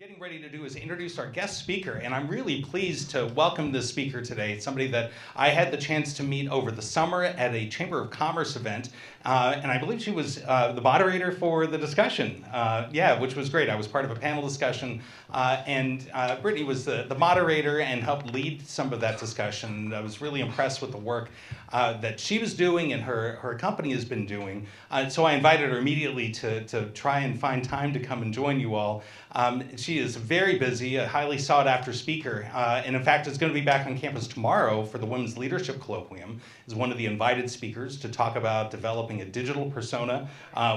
Getting ready to do is introduce our guest speaker, and I'm really pleased to welcome this speaker today. It's somebody that I had the chance to meet over the summer at a Chamber of Commerce event, and I believe she was the moderator for the discussion, which was great. I was part of a panel discussion, and Brittany was the moderator and helped lead some of that discussion. I was really impressed with the work that she was doing and her company has been doing, so I invited her immediately to try and find time to come and join you all. She is very busy, a highly sought after speaker, and in fact is going to be back on campus tomorrow for the Women's Leadership Colloquium, is one of the invited speakers to talk about developing a digital persona,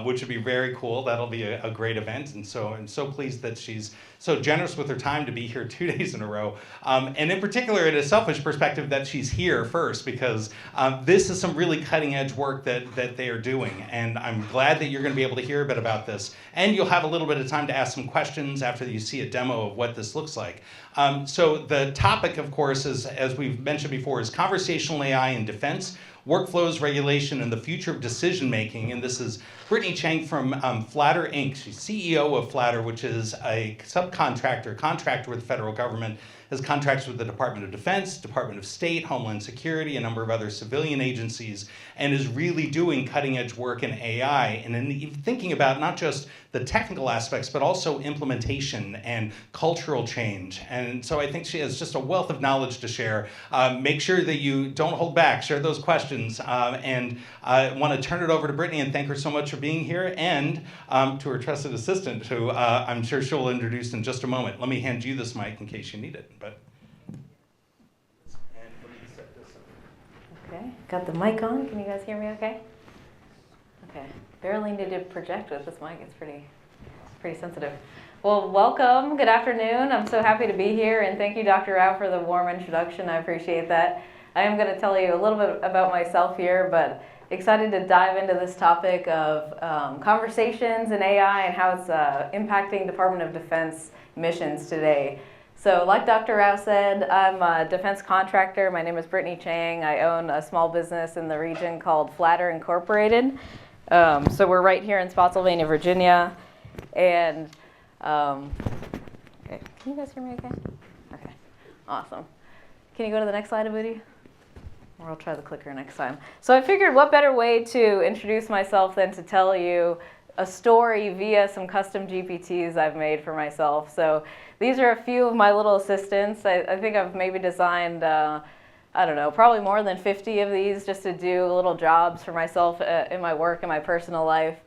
which would be very cool. That'll be a great event, and so I'm so pleased that she's so generous with her time to be here 2 days in a row, and in particular, in a selfish perspective, that she's here first, because this is some really cutting edge work that they are doing, and I'm glad that you're going to be able to hear a bit about this, and you'll have a little bit of time to ask some questions after you see a demo of what this looks like. So the topic, of course, is, as we've mentioned before, is conversational AI in defense, workflows, regulation, and the future of decision making. And this is Brittany Chang from Flatter Inc. She's CEO of Flatter, which is a contractor with the federal government, has contracts with the Department of Defense, Department of State, Homeland Security, a number of other civilian agencies, and is really doing cutting edge work in AI and in thinking about not just the technical aspects, but also implementation and cultural change. And so I think she has just a wealth of knowledge to share. Make sure that you don't hold back, share those questions. And I want to turn it over to Brittany and thank her so much for being here, and to her trusted assistant, who I'm sure she'll introduce in just a moment. Let me hand you this mic in case you need it. And let me set this up. Okay, got the mic on. Can you guys hear me okay? Okay, barely need to project with this mic. It's pretty sensitive. Well, welcome. Good afternoon. I'm so happy to be here, and thank you, Dr. Rao, for the warm introduction. I appreciate that. I am going to tell you a little bit about myself here, but excited to dive into this topic of conversations in AI and how it's impacting Department of Defense missions today. So like Dr. Rao said, I'm a defense contractor. My name is Brittany Chang. I own a small business in the region called Flatter Incorporated. So we're right here in Spotsylvania, Virginia. And, okay, can you guys hear me okay? Okay, awesome. Can you go to the next slide, Abudi? Or I'll try the clicker next time. So I figured what better way to introduce myself than to tell you a story via some custom GPTs I've made for myself. So these are a few of my little assistants. I think I've maybe designed, I don't know, probably more than 50 of these just to do little jobs for myself in my work and my personal life.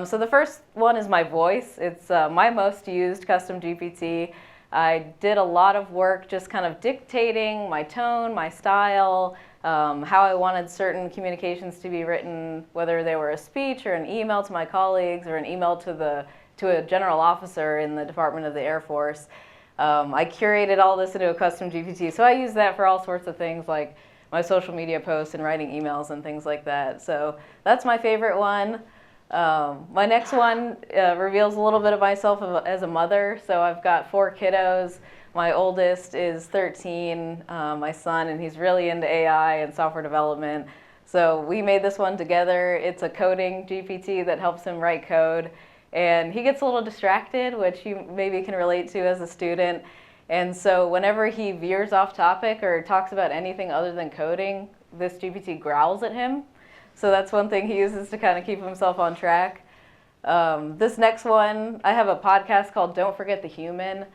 So the first one is my voice. It's my most used custom GPT. I did a lot of work just kind of dictating my tone, my style, how I wanted certain communications to be written, whether they were a speech or an email to my colleagues or an email to a general officer in the Department of the Air Force. I curated all this into a custom GPT. So I use that for all sorts of things like my social media posts and writing emails and things like that. So that's my favorite one. My next one reveals a little bit of myself as a mother. So I've got 4 kiddos. My oldest is 13, my son, and he's really into AI and software development. So we made this one together. It's a coding GPT that helps him write code. And he gets a little distracted, which you maybe can relate to as a student. And so whenever he veers off topic or talks about anything other than coding, this GPT growls at him. So that's one thing he uses to kind of keep himself on track. This next one, I have a podcast called Don't Forget the Human.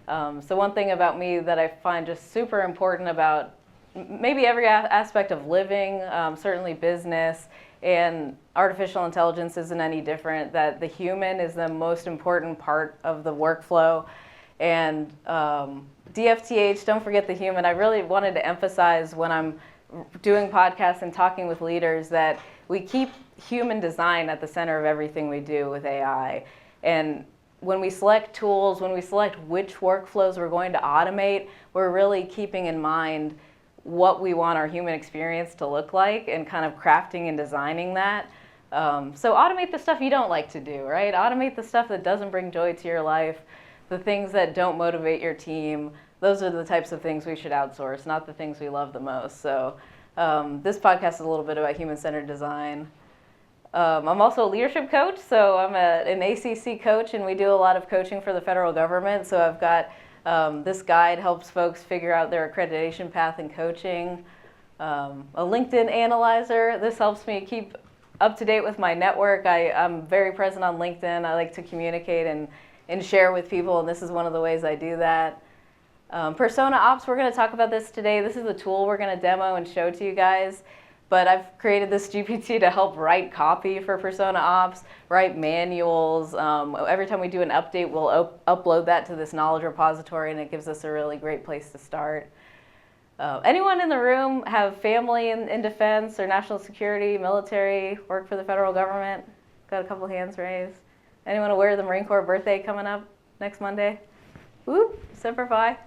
So one thing about me that I find just super important about maybe every aspect of living, certainly business, and artificial intelligence isn't any different, that the human is the most important part of the workflow. And DFTH, Don't Forget the Human, I really wanted to emphasize when I'm doing podcasts and talking with leaders that we keep human design at the center of everything we do with AI. And when we select tools, when we select which workflows we're going to automate, we're really keeping in mind what we want our human experience to look like and kind of crafting and designing that. So automate the stuff you don't like to do, right? Automate the stuff that doesn't bring joy to your life, the things that don't motivate your team. Those are the types of things we should outsource, not the things we love the most. So this podcast is a little bit about human-centered design. I'm also a leadership coach, so I'm an ACC coach, and we do a lot of coaching for the federal government. So I've got this guide helps folks figure out their accreditation path in coaching. A LinkedIn analyzer. This helps me keep up to date with my network. I'm very present on LinkedIn. I like to communicate and share with people, and this is one of the ways I do that. Persona Ops, we're going to talk about this today. This is the tool we're going to demo and show to you guys. But I've created this GPT to help write copy for Persona Ops, write manuals. Every time we do an update, we'll upload that to this knowledge repository, and it gives us a really great place to start. Anyone in the room have family in defense or national security, military, work for the federal government? Got a couple hands raised. Anyone aware of the Marine Corps birthday coming up next Monday? Woo, Semper Fi.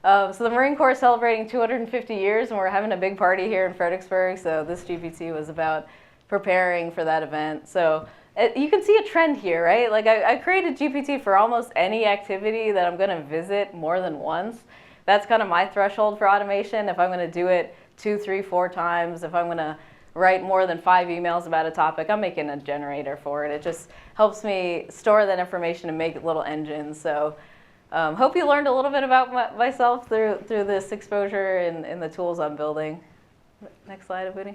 So the Marine Corps is celebrating 250 years, and we're having a big party here in Fredericksburg. So this GPT was about preparing for that event. So you can see a trend here, right? Like I created GPT for almost any activity that I'm going to visit more than once. That's kind of my threshold for automation. If I'm going to do it 2, 3, 4 times, if I'm going to write more than 5 emails about a topic, I'm making a generator for it. It just helps me store that information and make little engines. So hope you learned a little bit about myself through this exposure and the tools I'm building. Next slide, Abudi.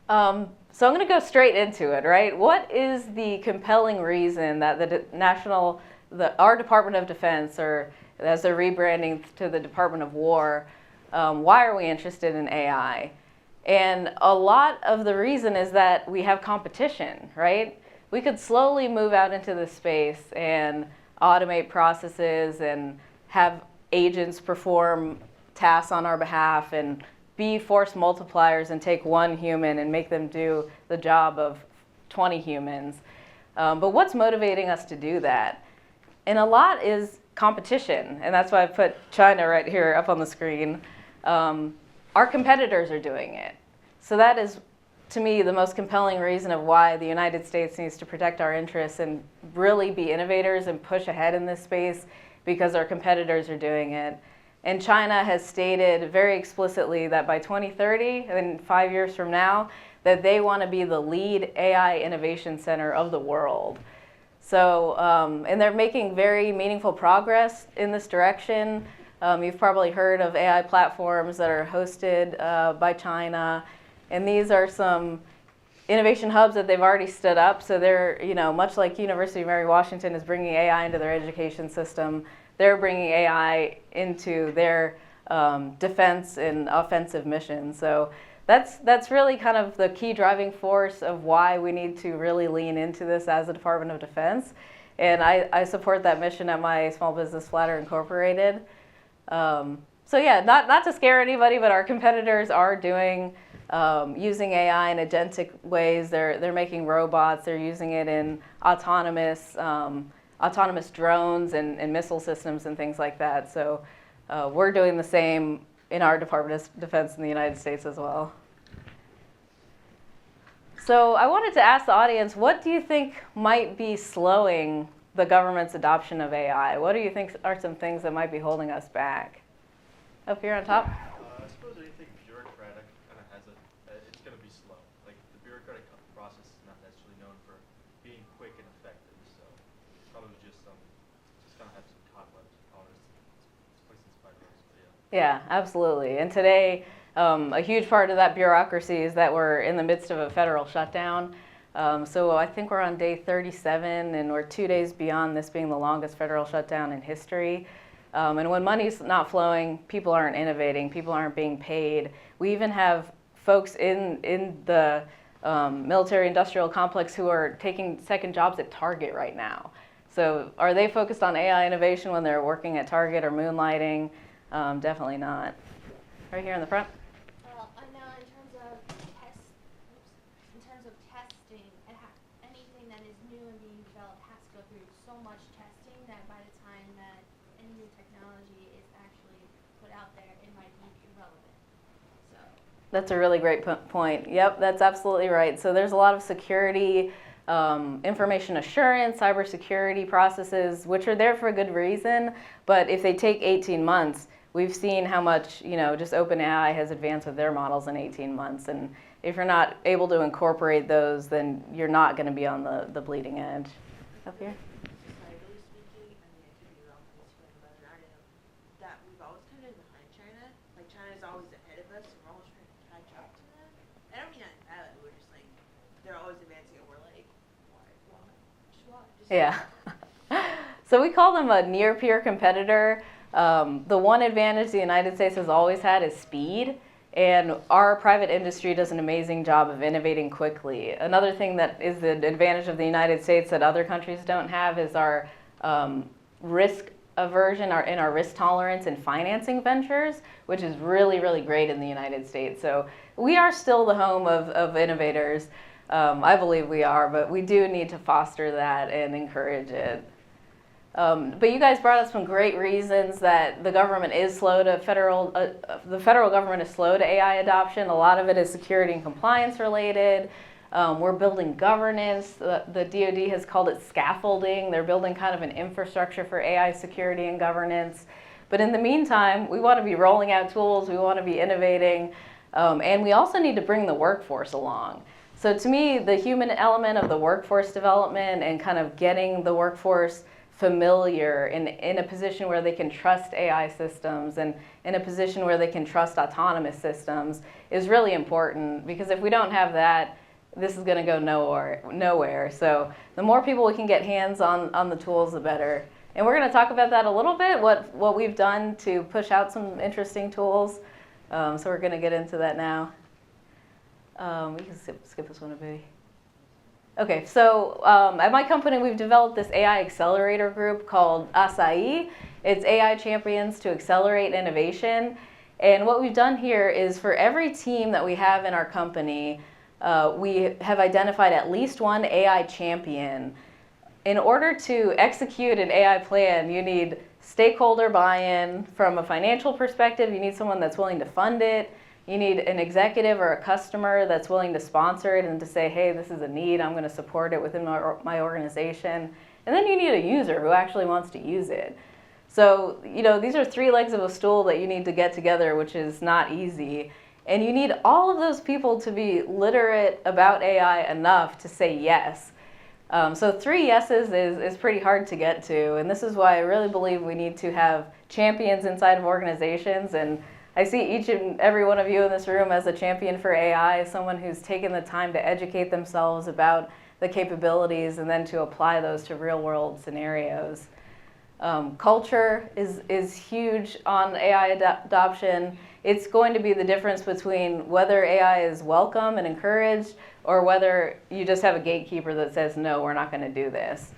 So I'm going to go straight into it, right? What is the compelling reason that our Department of Defense, or as they're rebranding to the Department of War, why are we interested in AI? And a lot of the reason is that we have competition, right? We could slowly move out into this space and automate processes and have agents perform tasks on our behalf and be force multipliers and take one human and make them do the job of 20 humans. But what's motivating us to do that? And a lot is competition, and that's why I put China right here up on the screen. Our competitors are doing it. So that is, to me, the most compelling reason of why the United States needs to protect our interests and really be innovators and push ahead in this space, because our competitors are doing it. And China has stated very explicitly that by 2030, and 5 years from now, that they want to be the lead AI innovation center of the world. So, and they're making very meaningful progress in this direction. You've probably heard of AI platforms that are hosted by China. And these are some innovation hubs that they've already stood up. So they're, much like University of Mary Washington is bringing AI into their education system, they're bringing AI into their defense and offensive mission. So that's really kind of the key driving force of why we need to really lean into this as a Department of Defense. And I support that mission at my small business, Flatter Incorporated. So yeah, not to scare anybody, but our competitors are doing using AI in agentic ways. They're making robots. They're using it in autonomous drones and missile systems and things like that. So we're doing the same in our Department of Defense in the United States as well. So I wanted to ask the audience, what do you think might be slowing the government's adoption of AI? What do you think are some things that might be holding us back? Up here on top. I suppose anything bureaucratic kind of has it's going to be slow. Like the bureaucratic process is not necessarily known for being quick and effective. So probably just kind of have some cobwebs on it. Yeah, absolutely. And today, a huge part of that bureaucracy is that we're in the midst of a federal shutdown. So I think we're on day 37, and we're 2 days beyond this being the longest federal shutdown in history. And when money's not flowing, people aren't innovating, people aren't being paid. We even have folks in the military-industrial complex who are taking second jobs at Target right now. So are they focused on AI innovation when they're working at Target or moonlighting? Definitely not. Right here in the front. I know in terms of testing, anything that is new and being developed has to go through so much testing that by the time that any new technology is actually put out there, it might be irrelevant. So That's a really great point. Yep, that's absolutely right. So there's a lot of security, information assurance, cybersecurity processes, which are there for a good reason. But if they take 18 months, we've seen how much, just OpenAI has advanced with their models in 18 months. And if you're not able to incorporate those, then you're not going to be on the bleeding edge. Up here? Societally speaking, I mean, I could be wrong on this one, but I know that we've always kind of been behind China. Like, China's always ahead of us, and we're always trying to catch up to them. I don't mean that in bad, we're just like, they're always advancing, and we're like, why? Just why? Just Yeah. So we call them a near-peer competitor. The one advantage the United States has always had is speed, and our private industry does an amazing job of innovating quickly. Another thing that is the advantage of the United States that other countries don't have is our risk aversion, our risk tolerance in financing ventures, which is really, really great in the United States. So we are still the home of innovators. I believe we are, but we do need to foster that and encourage it. But you guys brought up some great reasons that the government is slow to the federal government is slow to AI adoption. A lot of it is security and compliance related. We're building governance. The DoD has called it scaffolding. They're building kind of an infrastructure for AI security and governance. But in the meantime, we want to be rolling out tools. We want to be innovating. And we also need to bring the workforce along. So to me, the human element of the workforce development and kind of getting the workforce familiar in a position where they can trust AI systems and in a position where they can trust autonomous systems is really important, because if we don't have that, this is going to go nowhere. So the more people we can get hands on the tools, the better. And we're going to talk about that a little bit, what we've done to push out some interesting tools. So we're going to get into that now. We can skip this one a bit. Okay, so at my company, we've developed this AI accelerator group called ASAI. It's AI Champions to Accelerate Innovation. And what we've done here is for every team that we have in our company, we have identified at least one AI champion. In order to execute an AI plan, you need stakeholder buy-in from a financial perspective. You need someone that's willing to fund it. You need an executive or a customer that's willing to sponsor it and to say, hey, this is a need, I'm going to support it within my organization. And then you need a user who actually wants to use it. So, these are 3 legs of a stool that you need to get together, which is not easy. And you need all of those people to be literate about AI enough to say yes. So 3 yeses is pretty hard to get to. And this is why I really believe we need to have champions inside of organizations. And I see each and every one of you in this room as a champion for AI, someone who's taken the time to educate themselves about the capabilities and then to apply those to real-world scenarios. Culture is huge on AI adoption. It's going to be the difference between whether AI is welcome and encouraged or whether you just have a gatekeeper that says, no, we're not going to do this.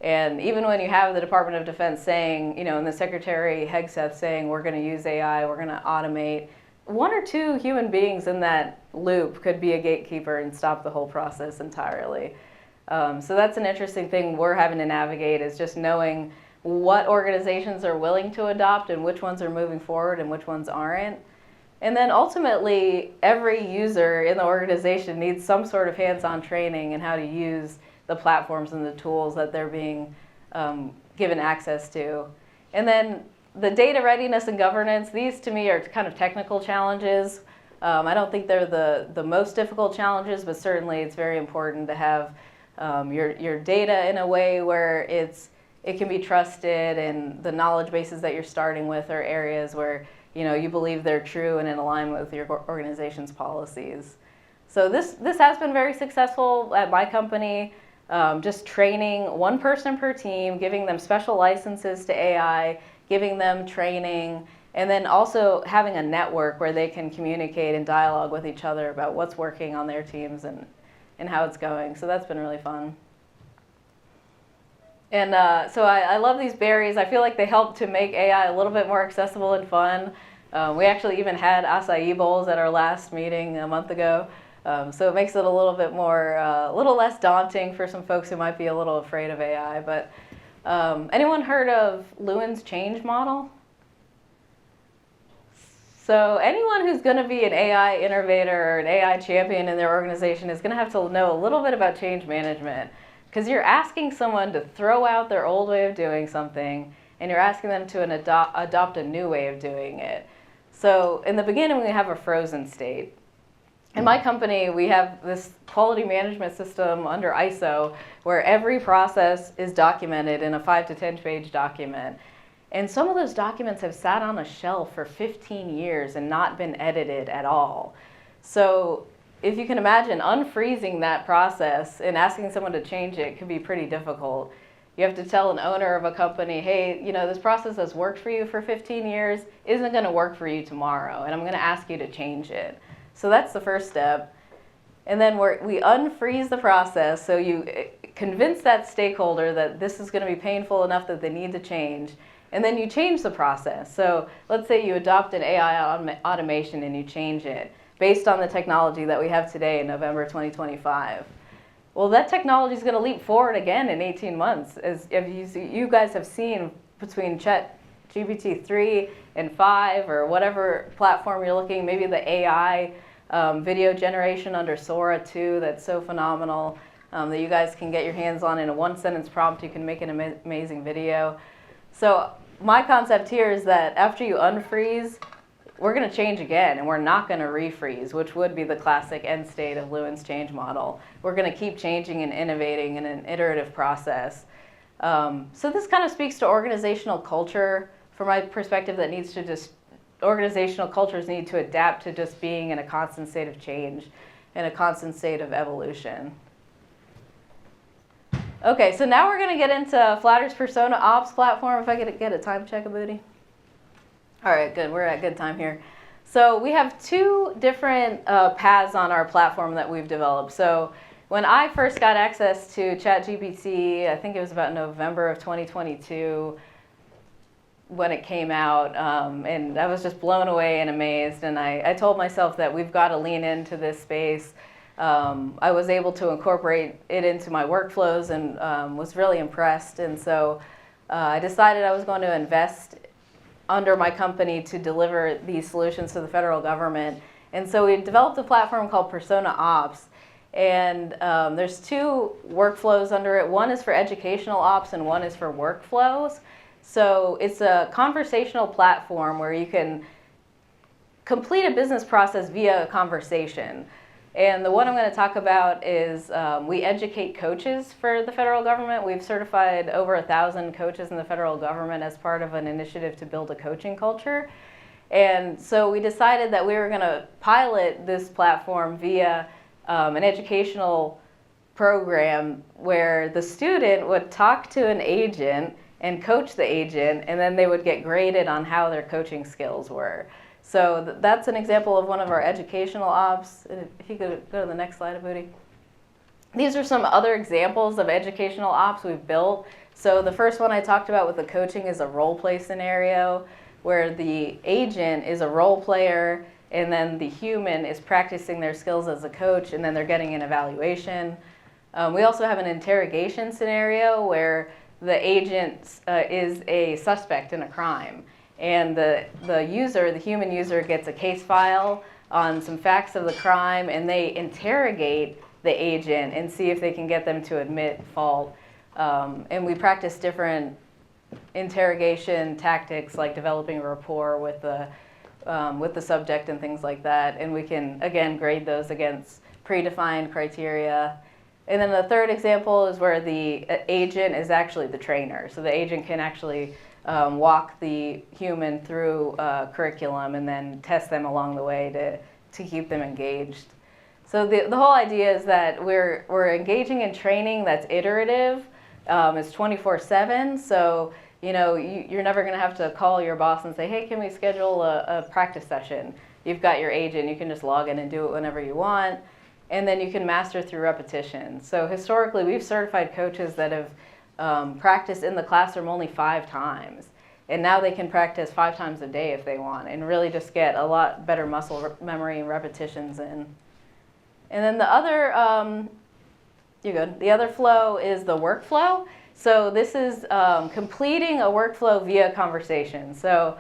And even when you have the Department of Defense saying, and the Secretary Hegseth saying, we're going to use AI, we're going to automate, 1 or 2 human beings in that loop could be a gatekeeper and stop the whole process entirely. So that's an interesting thing we're having to navigate, is just knowing what organizations are willing to adopt and which ones are moving forward and which ones aren't. And then ultimately, every user in the organization needs some sort of hands-on training in how to use the platforms and the tools that they're being given access to. And then the data readiness and governance, these to me are kind of technical challenges. I don't think they're the most difficult challenges, but certainly it's very important to have your data in a way where it can be trusted, and the knowledge bases that you're starting with are areas where you believe they're true and in alignment with your organization's policies. So this has been very successful at my company. Just training 1 person per team, giving them special licenses to AI, giving them training, and then also having a network where they can communicate and dialogue with each other about what's working on their teams and how it's going. So that's been really fun. And so I love these berries. I feel like they help to make AI a little bit more accessible and fun. We actually even had acai bowls at our last meeting a month ago. So it makes it a little bit more, a little less daunting for some folks who might be a little afraid of AI. But anyone heard of Lewin's change model? So anyone who's going to be an AI innovator or an AI champion in their organization is going to have to know a little bit about change management, because you're asking someone to throw out their old way of doing something, and you're asking them to adopt a new way of doing it. So in the beginning, we have a frozen state. In my company, we have this quality management system under ISO where every process is documented in a 5 to 10 page document. And some of those documents have sat on a shelf for 15 years and not been edited at all. So if you can imagine, unfreezing that process and asking someone to change it can be pretty difficult. You have to tell an owner of a company, hey, you know, this process has worked for you for 15 years, isn't going to work for you tomorrow, and I'm going to ask you to change it. So that's the first step. And then we unfreeze the process, so you convince that stakeholder that this is going to be painful enough that they need to change. And then you change the process. So let's say you adopt an AI automation and you change it based on the technology that we have today in November 2025. Well, that technology is going to leap forward again in 18 months. As you guys have seen between GPT 3 and 5 or whatever platform you're looking, maybe the AI video generation under Sora 2 that's so phenomenal that you guys can get your hands on in a 1-sentence prompt. You can make an amazing video. So my concept here is that after you unfreeze, we're going to change again, and we're not going to refreeze, which would be the classic end state of Lewin's change model. We're going to keep changing and innovating in an iterative process. So this kind of speaks to organizational culture from my perspective that needs to just, organizational cultures need to adapt to just being in a constant state of change and a constant state of evolution. Okay, so now we're going to get into Flatter's Persona Ops platform. If I could get a time check, Abudi. All right, good. We're at good time here. So we have two different paths on our platform that we've developed. So when I first got access to ChatGPT, I think it was about November of 2022 when it came out, and I was just blown away and amazed. And I told myself that we've got to lean into this space. I was able to incorporate it into my workflows and was really impressed. And so I decided I was going to invest under my company to deliver these solutions to the federal government. And so we developed a platform called Persona Ops. And there's two workflows under it. One is for educational ops and one is for workflows. So it's a conversational platform where you can complete a business process via a conversation. And the one I'm going to talk about is we educate coaches for the federal government. We've certified over 1,000 coaches in the federal government as part of an initiative to build a coaching culture. And so we decided that we were going to pilot this platform via an educational program where the student would talk to an agent and coach the agent, and then they would get graded on how their coaching skills were. So that's an example of one of our educational ops. If you could go to the next slide, Abudi. These are some other examples of educational ops we've built. So the first one I talked about with the coaching is a role play scenario where the agent is a role player and then the human is practicing their skills as a coach, and then they're getting an evaluation. We also have an interrogation scenario where the agent is a suspect in a crime. And the user, the human user, gets a case file on some facts of the crime, and they interrogate the agent and see if they can get them to admit fault. And we practice different interrogation tactics, like developing a rapport with the subject and things like that. And we can, again, grade those against predefined criteria. And then the third example is where the agent is actually the trainer. So the agent can actually walk the human through curriculum and then test them along the way to keep them engaged. So the whole idea is that we're engaging in training that's iterative. It's 24/7. So you're never going to have to call your boss and say, hey, can we schedule a practice session? You've got your agent. You can just log in and do it whenever you want. And then you can master through repetition. So historically, we've certified coaches that have practiced in the classroom only 5 times. And now they can practice 5 times a day if they want and really just get a lot better muscle memory and repetitions in. And then the other, the other flow is the workflow. So this is completing a workflow via conversation. So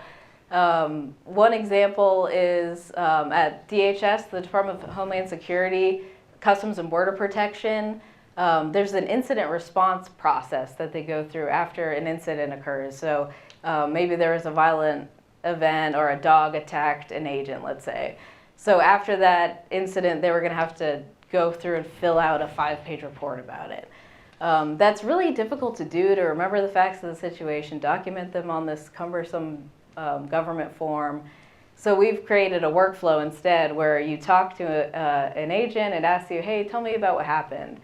one example is at DHS, the Department of Homeland Security, Customs and Border Protection. There's an incident response process that they go through after an incident occurs. So maybe there was a violent event or a dog attacked an agent, let's say. So after that incident, they were going to have to go through and fill out a 5-page report about it. That's really difficult to do, to remember the facts of the situation, document them on this cumbersome government form. So we've created a workflow instead where you talk to an agent and asks you, hey, tell me about what happened.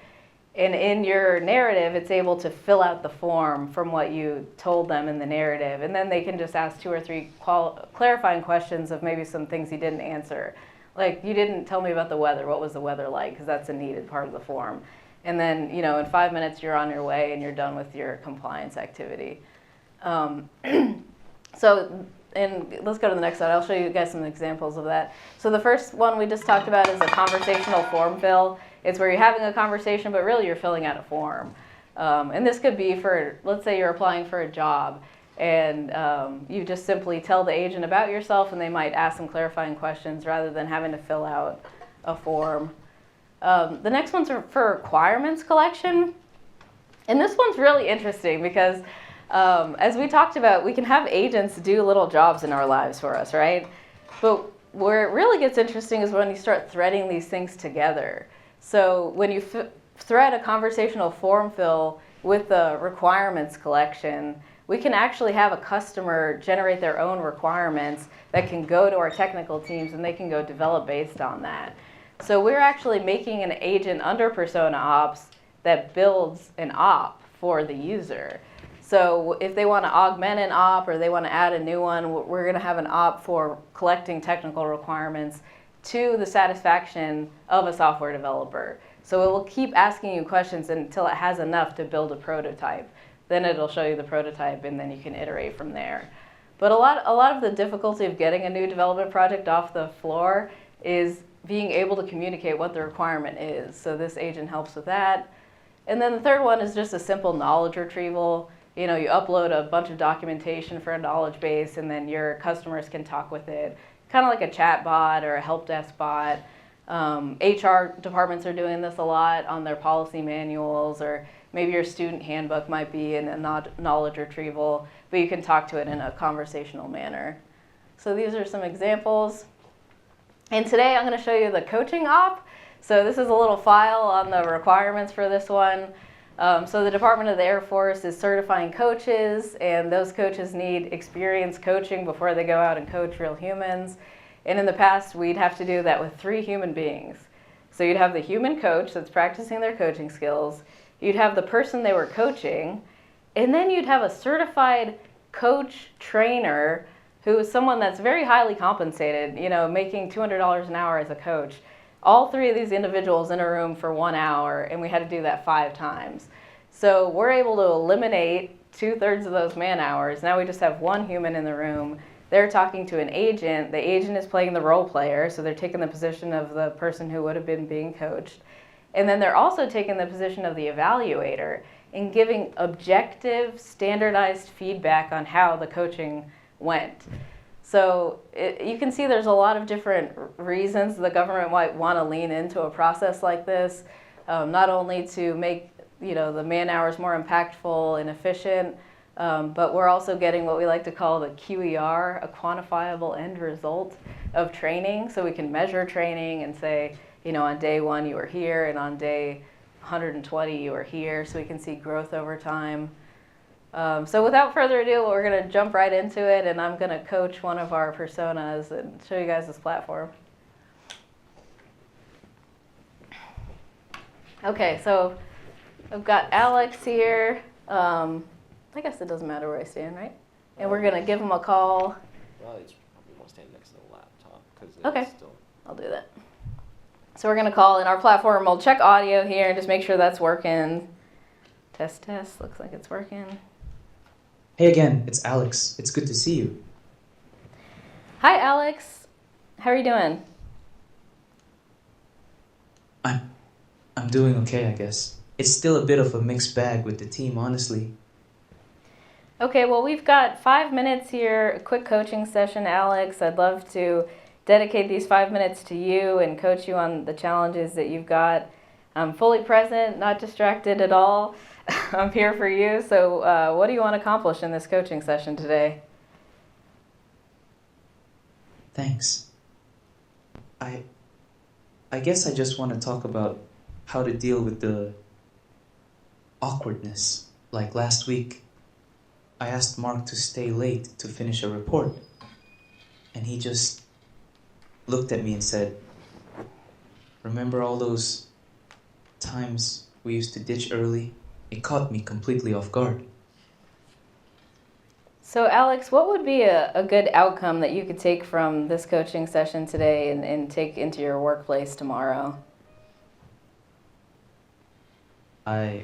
And in your narrative, it's able to fill out the form from what you told them in the narrative. And then they can just ask 2 or 3 clarifying questions of maybe some things you didn't answer. Like, you didn't tell me about the weather. What was the weather like? Because that's a needed part of the form. And then, you know, in 5 minutes, you're on your way and you're done with your compliance activity. And let's go to the next slide. I'll show you guys some examples of that. So the first one we just talked about is a conversational form fill. It's where you're having a conversation, but really you're filling out a form. And this could be for, let's say you're applying for a job, and you just simply tell the agent about yourself, and they might ask some clarifying questions rather than having to fill out a form. The next one's for requirements collection. And this one's really interesting because as we talked about, we can have agents do little jobs in our lives for us, right? But where it really gets interesting is when you start threading these things together. So when you thread a conversational form fill with the requirements collection, we can actually have a customer generate their own requirements that can go to our technical teams, and they can go develop based on that. So we're actually making an agent under Persona Ops that builds an op for the user. So if they want to augment an op or they want to add a new one, we're going to have an op for collecting technical requirements to the satisfaction of a software developer. So it will keep asking you questions until it has enough to build a prototype. Then it'll show you the prototype, and then you can iterate from there. But a lot of the difficulty of getting a new development project off the floor is being able to communicate what the requirement is. So this agent helps with that. And then the third one is just a simple knowledge retrieval. You know, you upload a bunch of documentation for a knowledge base, and then your customers can talk with it. Kind of like a chat bot or a help desk bot. HR departments are doing this a lot on their policy manuals, or maybe your student handbook might be in a knowledge retrieval, but you can talk to it in a conversational manner. So these are some examples. And today I'm going to show you the coaching op. So this is a little file on the requirements for this one. So the Department of the Air Force is certifying coaches, and those coaches need experience coaching before they go out and coach real humans. And in the past, we'd have to do that with 3 human beings. So you'd have the human coach that's practicing their coaching skills, you'd have the person they were coaching, and then you'd have a certified coach trainer who is someone that's very highly compensated, you know, making $200 an hour as a coach. All 3 of these individuals in a room for 1 hour, and we had to do that 5 times. So we're able to eliminate 2/3 of those man hours. Now we just have 1 human in the room. They're talking to an agent. The agent is playing the role player, so they're taking the position of the person who would have been being coached. And then they're also taking the position of the evaluator and giving objective, standardized feedback on how the coaching went. So you can see there's a lot of different reasons the government might want to lean into a process like this, not only to make the man hours more impactful and efficient, but we're also getting what we like to call the QER, a quantifiable end result of training. So we can measure training and say, on day 1 you were here, and on day 120 you were here, so we can see growth over time. So without further ado, we're going to jump right into it, and I'm going to coach one of our personas and show you guys this platform. Okay, so I've got Alex here. I guess it doesn't matter where I stand, right? And we're going to give him a call. Well, he's probably want to stand next to the laptop because Okay. still. I'll do that. So we're going to call in our platform. We'll check audio here and just make sure that's working. Test, test. Looks like it's working. Hey again, it's Alex. It's good to see you. Hi, Alex. How are you doing? I'm doing okay, I guess. It's still a bit of a mixed bag with the team, honestly. Okay, well, we've got 5 minutes here, a quick coaching session, Alex. I'd love to dedicate these 5 minutes to you and coach you on the challenges that you've got. I'm fully present, not distracted at all. I'm here for you. So what do you want to accomplish in this coaching session today? Thanks. I I guess I just want to talk about how to deal with the awkwardness. Like last week, I asked Mark to stay late to finish a report, and he just looked at me and said, "Remember all those times we used to ditch early?" It caught me completely off guard. So, Alex, what would be a good outcome that you could take from this coaching session today and take into your workplace tomorrow? I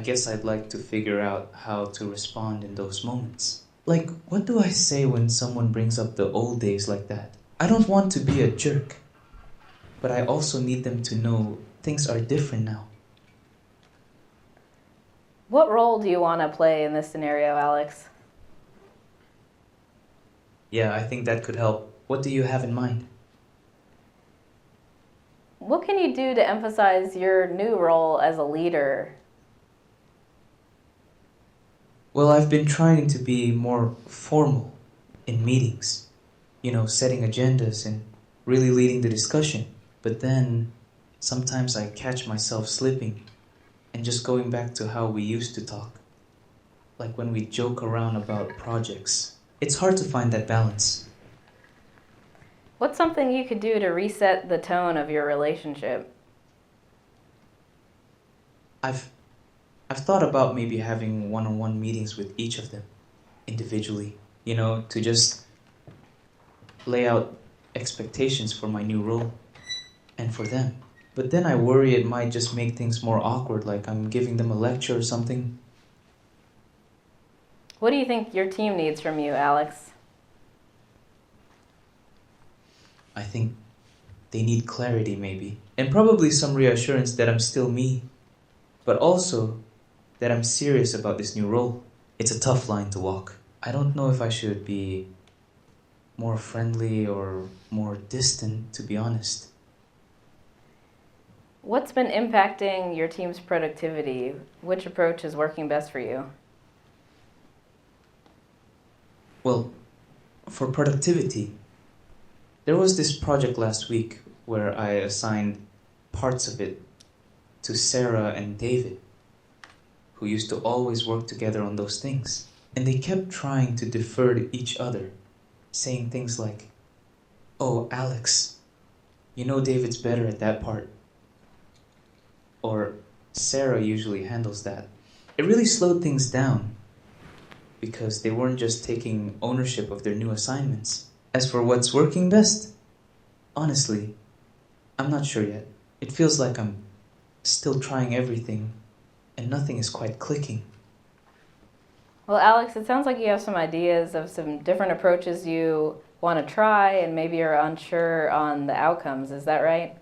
guess I'd like to figure out how to respond in those moments. Like, what do I say when someone brings up the old days like that? I don't want to be a jerk, but I also need them to know things are different now. What role do you want to play in this scenario, Alex? Yeah, I think that could help. What do you have in mind? What can you do to emphasize your new role as a leader? Well, I've been trying to be more formal in meetings, setting agendas and really leading the discussion. But then sometimes I catch myself slipping and just going back to how we used to talk, like when we joke around about projects. It's hard to find that balance. What's something you could do to reset the tone of your relationship? I've thought about maybe having one-on-one meetings with each of them individually, to just lay out expectations for my new role and for them. But then I worry it might just make things more awkward, like I'm giving them a lecture or something. What do you think your team needs from you, Alex? I think they need clarity maybe, and probably some reassurance that I'm still me, but also that I'm serious about this new role. It's a tough line to walk. I don't know if I should be more friendly or more distant, to be honest. What's been impacting your team's productivity? Which approach is working best for you? Well, for productivity, there was this project last week where I assigned parts of it to Sarah and David, who used to always work together on those things. And they kept trying to defer to each other, saying things like, "Oh, Alex, David's better at that part." Or, "Sarah usually handles that." It really slowed things down because they weren't just taking ownership of their new assignments. As for what's working best, honestly, I'm not sure yet. It feels like I'm still trying everything and nothing is quite clicking. Well, Alex, it sounds like you have some ideas of some different approaches you want to try and maybe you're unsure on the outcomes. Is that right?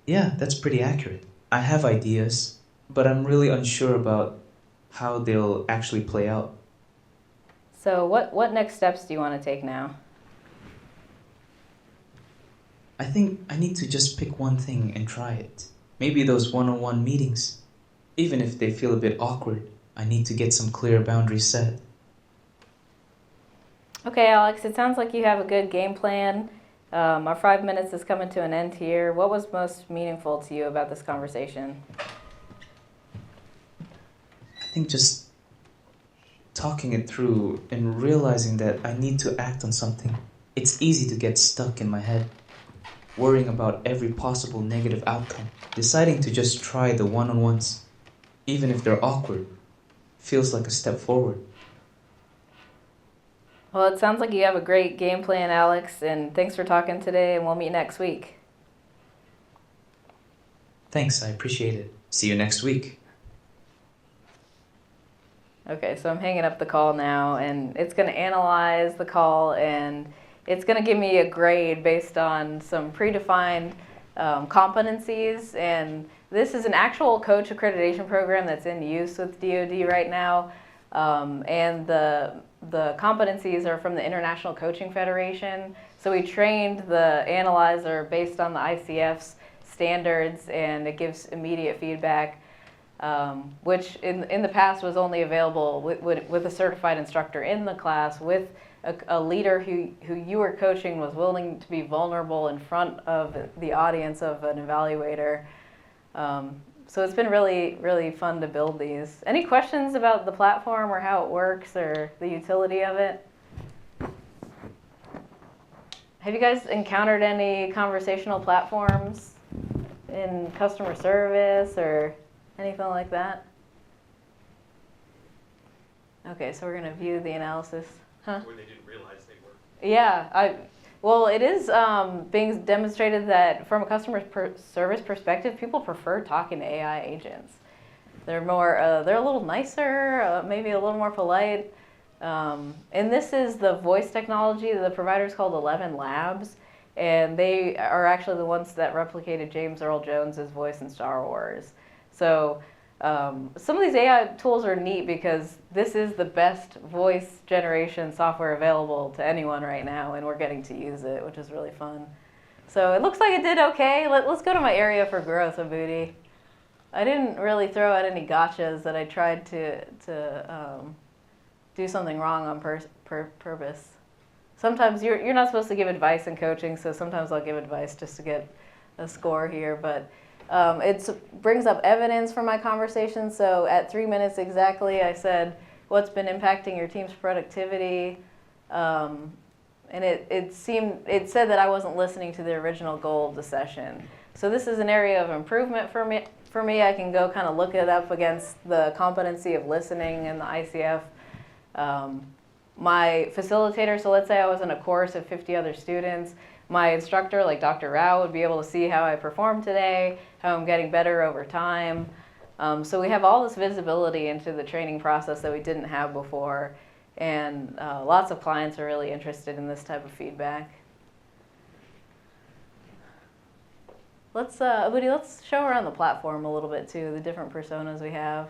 Yeah, that's pretty accurate. I have ideas, but I'm really unsure about how they'll actually play out. So what next steps do you want to take now? I think I need to just pick one thing and try it. Maybe those one-on-one meetings. Even if they feel a bit awkward, I need to get some clear boundaries set. Okay, Alex, it sounds like you have a good game plan. Our 5 minutes is coming to an end here. What was most meaningful to you about this conversation? I think just talking it through and realizing that I need to act on something. It's easy to get stuck in my head, worrying about every possible negative outcome. Deciding to just try the one-on-ones, even if they're awkward, feels like a step forward. Well, it sounds like you have a great game plan, Alex, and thanks for talking today, and we'll meet next week. Thanks, I appreciate it. See you next week. Okay, so I'm hanging up the call now, and it's going to analyze the call, and it's going to give me a grade based on some predefined competencies. And this is an actual coach accreditation program that's in use with DoD right now. And the competencies are from the International Coaching Federation. So we trained the analyzer based on the ICF's standards, and it gives immediate feedback, which in the past was only available with a certified instructor in the class with a leader who you were coaching was willing to be vulnerable in front of the audience of an evaluator. So it's been really, really fun to build these. Any questions about the platform or how it works or the utility of it? Have you guys encountered any conversational platforms in customer service or anything like that? Okay, so we're going to view the analysis. Huh? Where they didn't realize they were. Yeah, well, it is being demonstrated that from a customer service perspective, people prefer talking to AI agents. They're more, they're a little nicer, maybe a little more polite. And this is the voice technology that the provider's called 11 Labs. And they are actually the ones that replicated James Earl Jones's voice in Star Wars. So some of these AI tools are neat because this is the best voice generation software available to anyone right now, and we're getting to use it, which is really fun. So it looks like it did okay. Let's go to my area for growth, Abudi. I didn't really throw out any gotchas that I tried to do something wrong on purpose. Sometimes you're not supposed to give advice in coaching, so sometimes I'll give advice just to get a score here, but it brings up evidence from my conversation. So at 3 minutes exactly, I said, what's been impacting your team's productivity? And it said that I wasn't listening to the original goal of the session. So this is an area of improvement for me. I can go kind of look it up against the competency of listening in the ICF. My facilitator, so let's say I was in a course of 50 other students, my instructor, like Dr. Rao, would be able to see how I performed today, how I'm getting better over time. So we have all this visibility into the training process that we didn't have before, and lots of clients are really interested in this type of feedback. Abudi, let's show around the platform a little bit too, the different personas we have.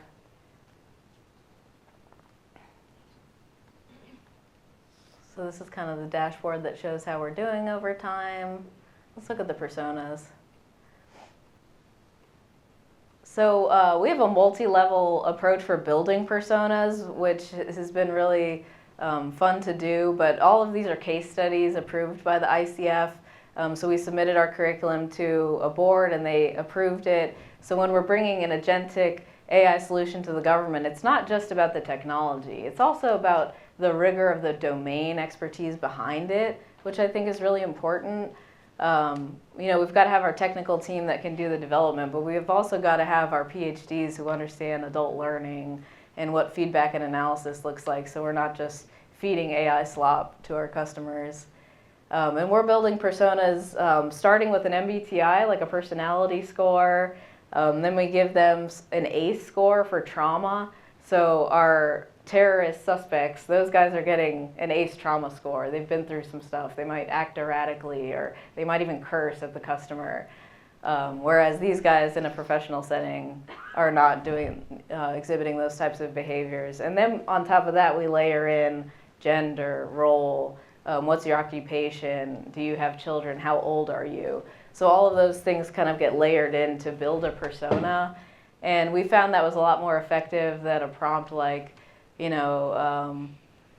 So this is kind of the dashboard that shows how we're doing over time. Let's look at the personas. So we have a multi-level approach for building personas, which has been really fun to do, but all of these are case studies approved by the ICF. So we submitted our curriculum to a board and they approved it. So when we're bringing an agentic AI solution to the government, it's not just about the technology. It's also about the rigor of the domain expertise behind it, which I think is really important. We've got to have our technical team that can do the development, but we've also got to have our PhDs who understand adult learning and what feedback and analysis looks like, so we're not just feeding AI slop to our customers. And we're building personas starting with an MBTI, like a personality score. Then we give them an ACE score for trauma. So our terrorist suspects, those guys are getting an ACE trauma score. They've been through some stuff. They might act erratically, or they might even curse at the customer. Whereas these guys in a professional setting are not exhibiting those types of behaviors. And then on top of that, we layer in gender, role, what's your occupation, do you have children, how old are you? So all of those things kind of get layered in to build a persona. And we found that was a lot more effective than a prompt like,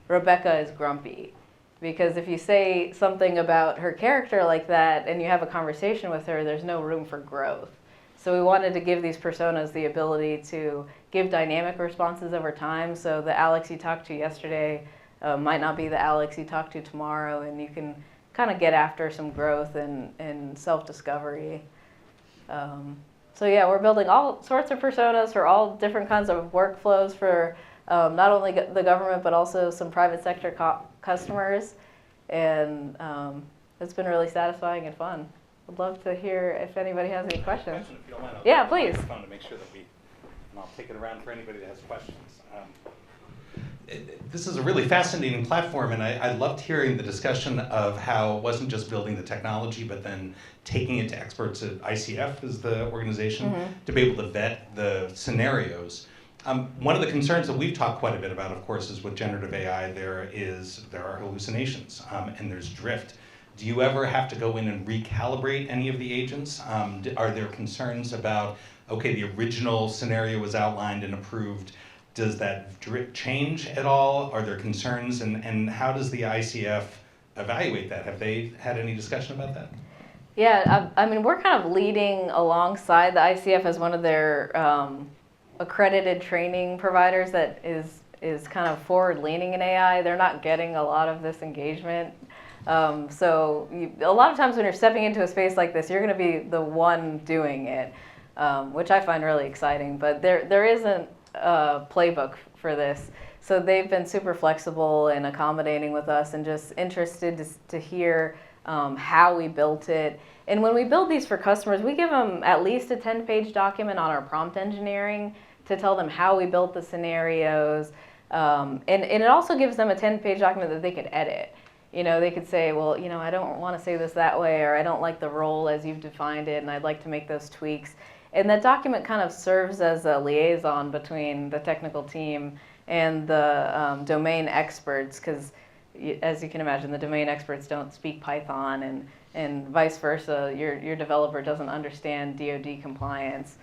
Rebecca is grumpy. Because if you say something about her character like that and you have a conversation with her, there's no room for growth. So we wanted to give these personas the ability to give dynamic responses over time. So the Alex you talked to yesterday might not be the Alex you talk to tomorrow, and you can kind of get after some growth and self-discovery. So yeah, we're building all sorts of personas for all different kinds of workflows for not only the government, but also some private sector customers. And it's been really satisfying and fun. I'd love to hear if anybody has any questions. Question, if you don't mind, I'll Yeah, take the please. microphone to make sure that and I'll take it around for anybody that has questions. This is a really fascinating platform, and I loved hearing the discussion of how it wasn't just building the technology, but then taking it to experts at ICF, is the organization, to be able to vet the scenarios. One of the concerns that we've talked quite a bit about, of course, is with generative AI, there are hallucinations and there's drift. Do you ever have to go in and recalibrate any of the agents? Are there concerns about, okay, the original scenario was outlined and approved, Does that change at all? Are there concerns? And how does the ICF evaluate that? Have they had any discussion about that? Yeah, I mean, we're kind of leading alongside the ICF as one of their accredited training providers that is kind of forward-leaning in AI. They're not getting a lot of this engagement. So a lot of times when you're stepping into a space like this, you're going to be the one doing it, which I find really exciting. But there isn't a playbook for this. So they've been super flexible and accommodating with us and just interested to hear how we built it. And when we build these for customers, we give them at least a 10-page document on our prompt engineering to tell them how we built the scenarios. And it also gives them a 10-page document that they could edit. You know, they could say, well, you know, I don't want to say this that way, or I don't like the role as you've defined it, and I'd like to make those tweaks. And that document kind of serves as a liaison between the technical team and the domain experts, because as you can imagine, the domain experts don't speak Python, and vice versa. Your developer doesn't understand DoD compliance.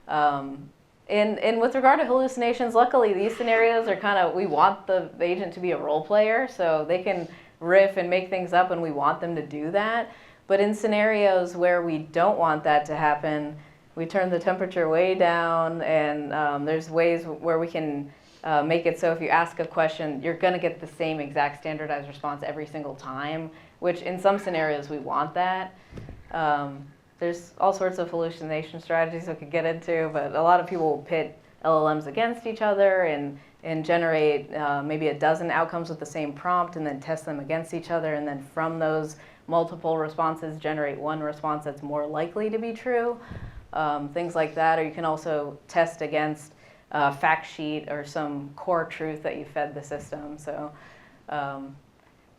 And with regard to hallucinations, luckily these scenarios are kind of, we want the agent to be a role player, so they can riff and make things up, and we want them to do that. But in scenarios where we don't want that to happen, we turn the temperature way down, and there's ways where we can make it so if you ask a question, you're going to get the same exact standardized response every single time, which in some scenarios we want that. There's all sorts of hallucination strategies we could get into, but a lot of people will pit LLMs against each other and generate maybe a dozen outcomes with the same prompt and then test them against each other, and then from those multiple responses generate one response that's more likely to be true. Things like that, or you can also test against a fact sheet or some core truth that you fed the system. So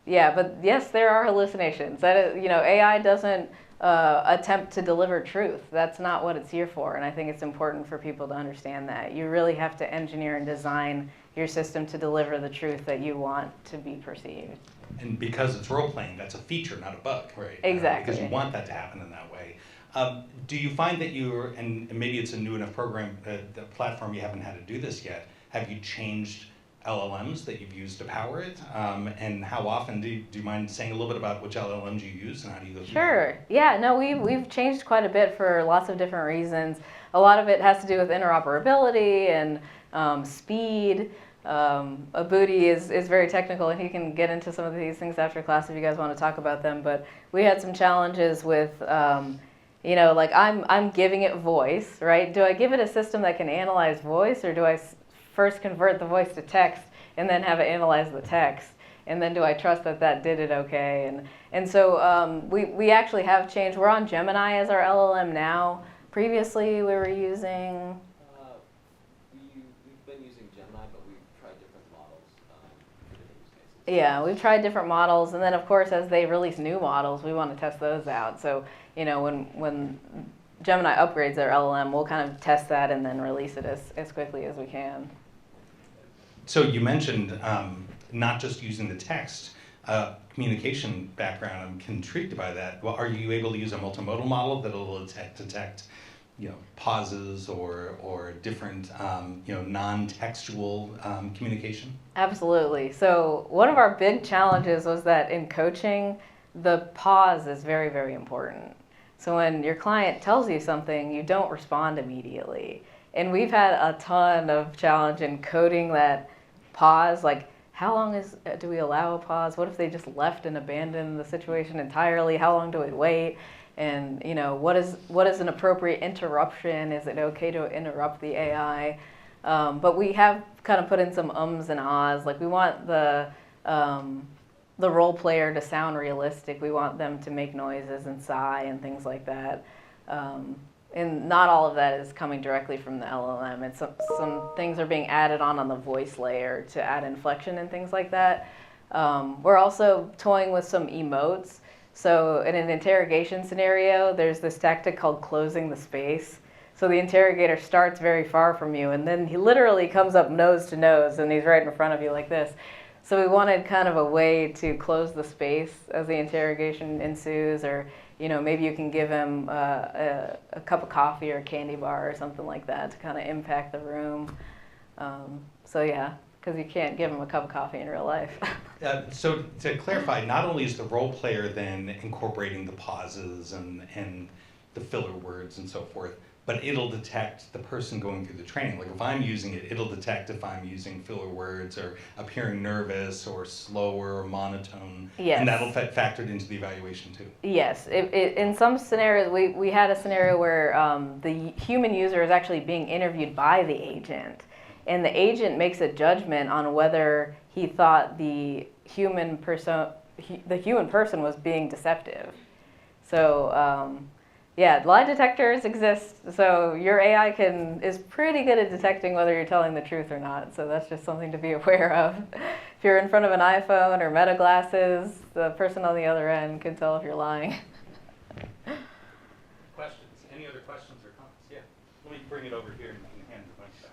yeah, but yes, there are hallucinations. That is, you know, AI doesn't attempt to deliver truth. That's not what it's here for, and I think it's important for people to understand that. You really have to engineer and design your system to deliver the truth that you want to be perceived. And because it's role-playing, that's a feature, not a bug, right? Exactly. Because you want that to happen in that way. Do you find that you're, and maybe it's a new enough program, the platform you haven't had to do this yet, have you changed LLMs that you've used to power it? And how often, do you mind saying a little bit about which LLMs you use and how do you go through Sure. Yeah, no, we've changed quite a bit for lots of different reasons. A lot of it has to do with interoperability and speed. Abudi is very technical, and he can get into some of these things after class if you guys want to talk about them. But we had some challenges with, you know, like I'm giving it voice, right? Do I give it a system that can analyze voice, or do I first convert the voice to text and then have it analyze the text? And then do I trust that that did it okay? And so we actually have changed. We're on Gemini as our LLM now. Previously, we were using... We've been using Gemini, but we've tried different models for different use cases. Yeah, we've tried different models. And then, of course, as they release new models, we want to test those out. So, you know, when Gemini upgrades their LLM, we'll kind of test that and then release it as quickly as we can. So you mentioned not just using the text, communication background. I'm intrigued by that. Well, are you able to use a multimodal model that will detect, you know, pauses or different, you know, non-textual communication? Absolutely. So one of our big challenges was that in coaching, the pause is very, very important. So when your client tells you something, you don't respond immediately. And we've had a ton of challenge in coding that pause, like how long do we allow a pause? What if they just left and abandoned the situation entirely? How long do we wait? And you know, what is an appropriate interruption? Is it okay to interrupt the AI? But we have kind of put in some ums and ahs. Like we want the role player to sound realistic. We want them to make noises and sigh and things like that. And not all of that is coming directly from the LLM. It's some things are being added on the voice layer to add inflection and things like that. We're also toying with some emotes. So in an interrogation scenario, there's this tactic called closing the space. So the interrogator starts very far from you, and then he literally comes up nose to nose, and he's right in front of you like this. So we wanted kind of a way to close the space as the interrogation ensues, or you know, maybe you can give him a cup of coffee or a candy bar or something like that to kind of impact the room. So yeah, because you can't give them a cup of coffee in real life. So to clarify, not only is the role player then incorporating the pauses and the filler words and so forth, but it'll detect the person going through the training. Like if I'm using it, it'll detect if I'm using filler words or appearing nervous or slower or monotone. Yes. And that'll factored into the evaluation too. Yes, in some scenarios, we had a scenario where the human user is actually being interviewed by the agent, and the agent makes a judgment on whether he thought the human person was being deceptive. So yeah, lie detectors exist, so your AI is pretty good at detecting whether you're telling the truth or not. So that's just something to be aware of. If you're in front of an iPhone or Meta glasses, the person on the other end can tell if you're lying. Questions? Any other questions or comments? Yeah. Let me bring it over here and hand the mic back.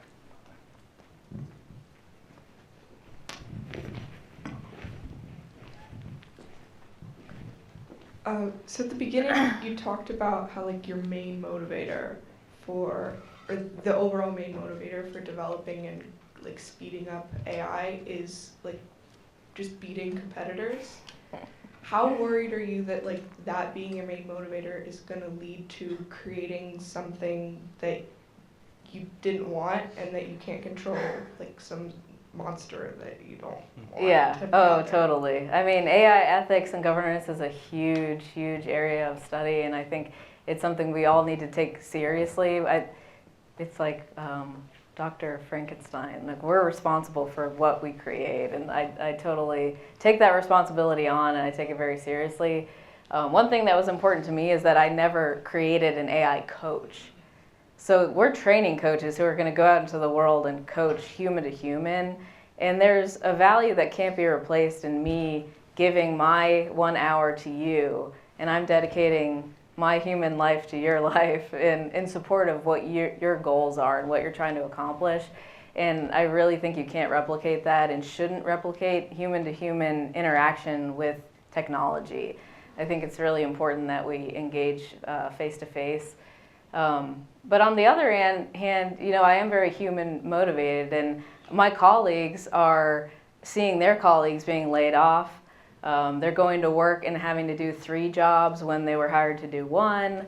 So at the beginning, you talked about how like your main motivator or the overall main motivator for developing and like speeding up AI is like just beating competitors. How worried are you that like that being your main motivator is going to lead to creating something that you didn't want and that you can't control, like some monster that you don't want? Yeah, to be oh, out there? totally. I mean, AI ethics and governance is a huge, huge area of study, and I think it's something we all need to take seriously. It's like Dr. Frankenstein. Like, we're responsible for what we create, and I totally take that responsibility on, and I take it very seriously. One thing that was important to me is that I never created an AI coach. So we're training coaches who are going to go out into the world and coach human to human. And there's a value that can't be replaced in me giving my 1 hour to you. And I'm dedicating my human life to your life in support of what your goals are and what you're trying to accomplish. And I really think you can't replicate that and shouldn't replicate human to human interaction with technology. I think it's really important that we engage face to face. But on the other hand, you know, I am very human motivated, and my colleagues are seeing their colleagues being laid off. They're going to work and having to do 3 jobs when they were hired to do 1.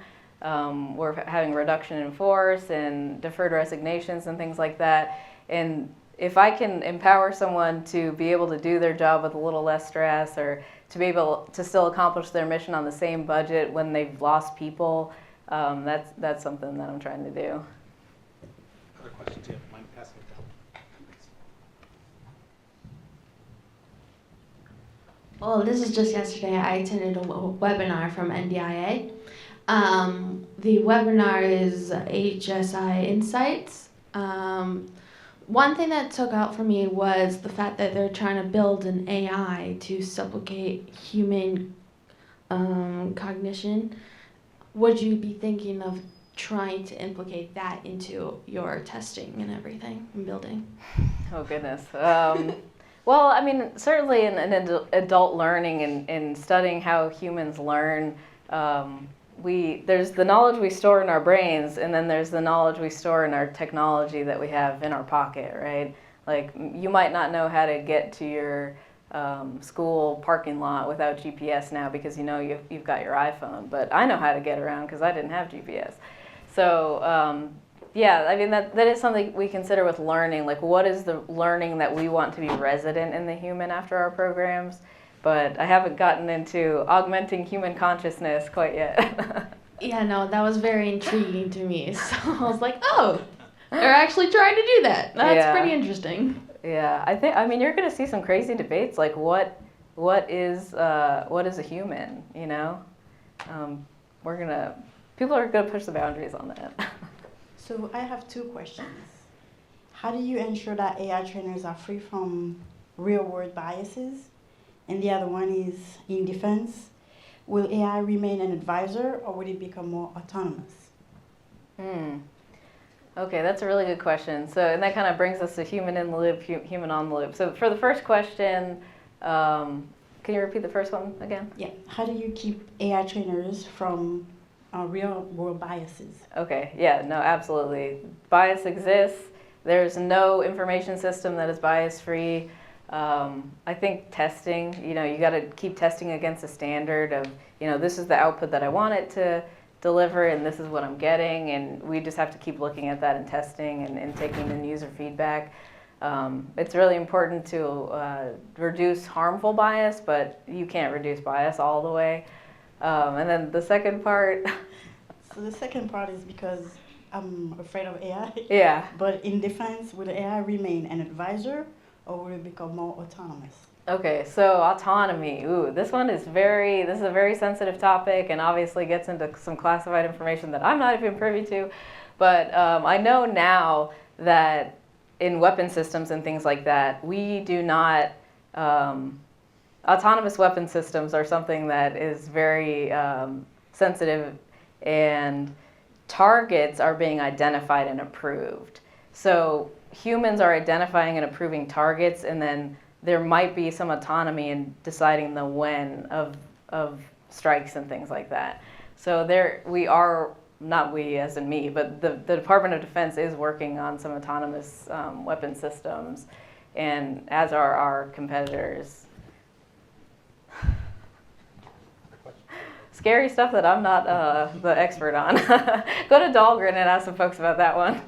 We're having reduction in force and deferred resignations and things like that. And if I can empower someone to be able to do their job with a little less stress, or to be able to still accomplish their mission on the same budget when they've lost people, that's something that I'm trying to do. Other questions? Yeah, mind passing it down. Well, this is just yesterday. I attended a webinar from NDIA. The webinar is ASAI Insights. One thing that took out for me was the fact that they're trying to build an AI to supplicate human cognition. Would you be thinking of trying to implicate that into your testing and everything and building? Oh, goodness. Well, I mean, certainly in adult learning and studying how humans learn, there's the knowledge we store in our brains, and then there's the knowledge we store in our technology that we have in our pocket, right? Like, you might not know how to get to your school parking lot without GPS now because you know you've got your iPhone, but I know how to get around because I didn't have GPS. So yeah, I mean that is something we consider with learning. Like, what is the learning that we want to be resident in the human after our programs? But I haven't gotten into augmenting human consciousness quite yet. Yeah, no, that was very intriguing to me. So I was like, oh, they're actually trying to do that. That's pretty interesting. Yeah, I mean, you're going to see some crazy debates, like what is a human, you know? People are going to push the boundaries on that. So I have 2 questions. How do you ensure that AI trainers are free from real-world biases? And the other one is, in defense, will AI remain an advisor or will it become more autonomous? Okay, that's a really good question. So, and that kind of brings us to human in the loop, human on the loop. So for the first question, can you repeat the first one again? Yeah. How do you keep AI trainers from real-world biases? Okay, yeah, no, absolutely. Bias exists. There's no information system that is bias-free. I think testing, you got to keep testing against a standard of, this is the output that I want it to deliver, and this is what I'm getting, and we just have to keep looking at that and testing and taking in user feedback. It's really important to reduce harmful bias, but you can't reduce bias all the way. And then the second part. So the second part is because I'm afraid of AI. Yeah. But in defense, will AI remain an advisor or will it become more autonomous? Okay, so autonomy. Ooh, this is a very sensitive topic and obviously gets into some classified information that I'm not even privy to. But I know now that in weapon systems and things like that, we do not, autonomous weapon systems are something that is very sensitive, and targets are being identified and approved. So humans are identifying and approving targets, and then there might be some autonomy in deciding the when of strikes and things like that. So we are, not we as in me, but the Department of Defense is working on some autonomous weapon systems, and as are our competitors. Scary stuff that I'm not the expert on. Go to Dahlgren and ask some folks about that one.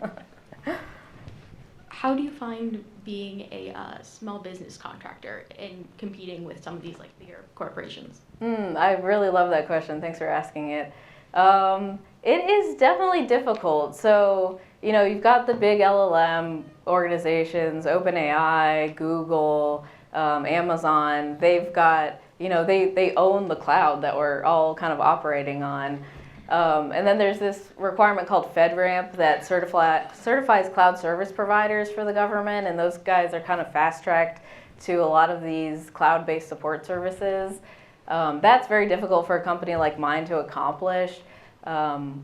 How do you find being a small business contractor and competing with some of these like bigger corporations? I really love that question. Thanks for asking it. It is definitely difficult. So, you've got the big LLM organizations, OpenAI, Google, Amazon. They've got, they own the cloud that we're all kind of operating on. And then there's this requirement called FedRAMP that certifies cloud service providers for the government, and those guys are kind of fast-tracked to a lot of these cloud-based support services. That's very difficult for a company like mine to accomplish.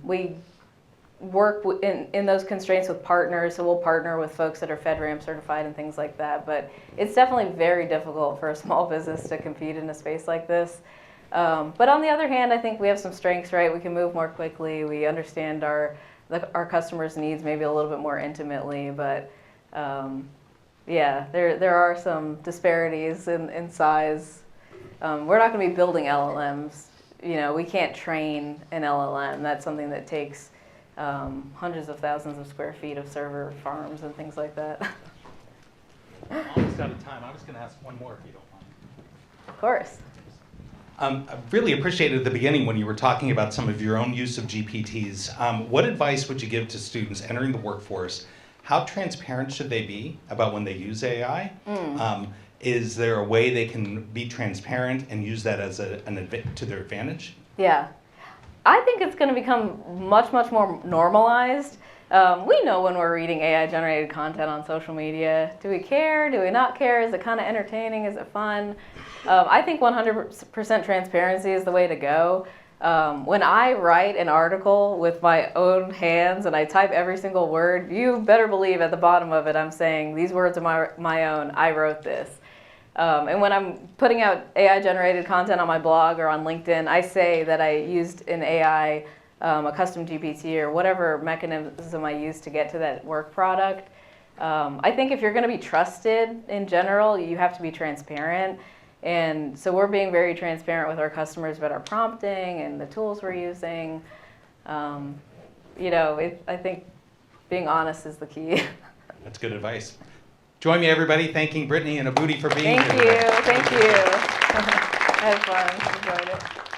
We work in those constraints with partners, so we'll partner with folks that are FedRAMP certified and things like that, but it's definitely very difficult for a small business to compete in a space like this. But on the other hand, I think we have some strengths, right? We can move more quickly. We understand our customers' needs maybe a little bit more intimately. But yeah, there are some disparities in size. We're not going to be building LLMs. We can't train an LLM. That's something that takes hundreds of thousands of square feet of server farms and things like that. Almost out of time. I was going to ask one more if you don't mind. Of course. I really appreciated at the beginning when you were talking about some of your own use of GPTs. What advice would you give to students entering the workforce? How transparent should they be about when they use AI? Is there a way they can be transparent and use that as to their advantage? Yeah. I think it's going to become much, much more normalized. We know when we're reading AI-generated content on social media. Do we care? Do we not care? Is it kind of entertaining? Is it fun? I think 100% transparency is the way to go. When I write an article with my own hands and I type every single word, you better believe at the bottom of it I'm saying, these words are my own, I wrote this. And when I'm putting out AI-generated content on my blog or on LinkedIn, I say that I used an AI, a custom GPT, or whatever mechanism I use to get to that work product. I think if you're going to be trusted in general, you have to be transparent. And so we're being very transparent with our customers about our prompting and the tools we're using. I think being honest is the key. That's good advice. Join me, everybody, thanking Brittany and Abudi for being here. Thank you. I had fun. Enjoyed it.